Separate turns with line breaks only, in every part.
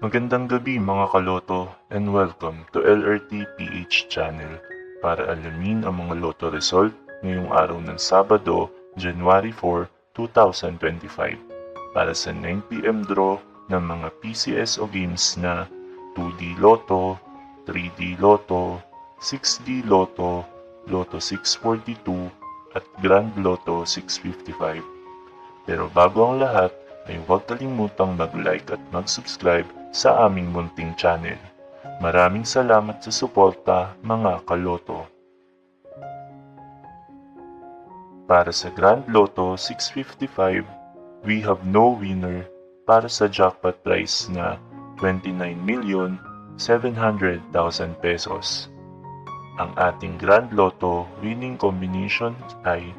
Magandang gabi mga kaloto and welcome to LRT PH channel para alamin ang mga loto result ngayong araw ng Sabado, January 4, 2025 para sa 9pm draw ng mga PCSO games na 2D Lotto, 3D Lotto, 6D Lotto, Lotto 642 at Grand Lotto 655. Pero bago ang lahat, ay huwag kalimutang mag-like at mag-subscribe sa aming munting channel. Maraming salamat sa suporta, mga kaloto. Para sa Grand Lotto 655, we have no winner para sa jackpot prize na 29,700,000 pesos. Ang ating Grand Lotto winning combination ay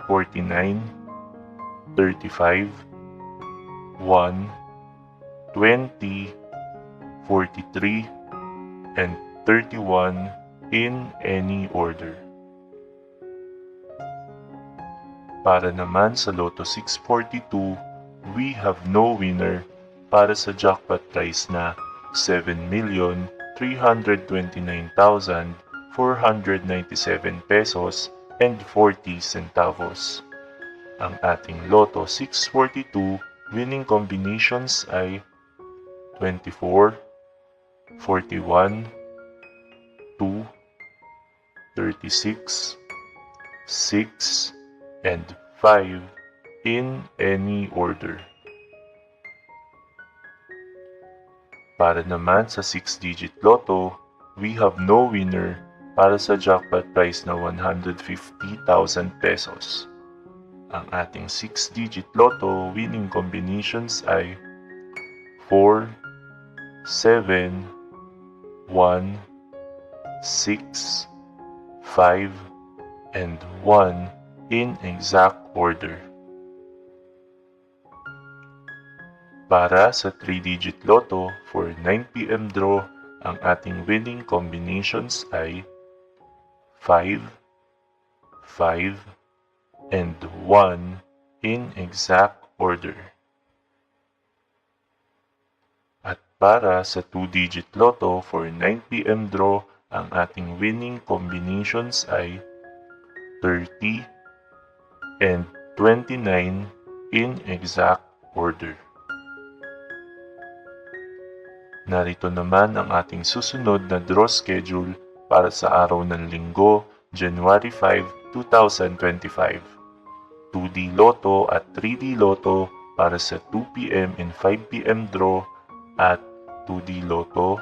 49, 35, 1, 20, 43, and 31 in any order. Para naman sa Lotto 642, we have no winner para sa jackpot prize na 7,329,497 pesos and 40 centavos. Ang ating Lotto 642 winning combinations ay 24, 41, 2, 36, 6, and 5 in any order. Para naman sa 6-digit Lotto, we have no winner para sa jackpot prize na 150,000 pesos. Ang ating 6-digit Lotto winning combinations ay 4, 7, 1, 6, 5, and 1 in exact order. Para sa 3-digit Lotto for 9pm draw, ang ating winning combinations ay 5, 5, and 1 in exact order. At para sa 2-digit Lotto for 9pm draw, ang ating winning combinations ay 30 and 29 in exact order. Narito naman ang ating susunod na draw schedule para sa araw ng Linggo, January 5, 2025. 2D Lotto at 3D Lotto para sa 2pm and 5pm draw at 2D Lotto,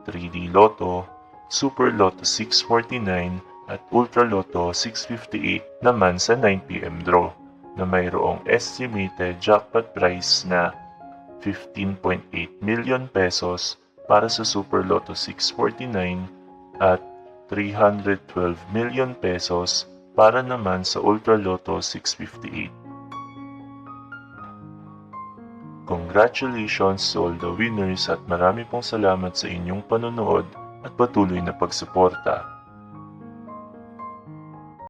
3D Lotto, Super Lotto 649 at Ultra Lotto 658 naman sa 9pm draw na mayroong estimated jackpot prize na 15.8 million pesos para sa Super Lotto 649 at 312 million pesos para naman sa Ultra Lotto 658. Congratulations to all the winners at marami pong salamat sa inyong panonood at patuloy na pagsuporta.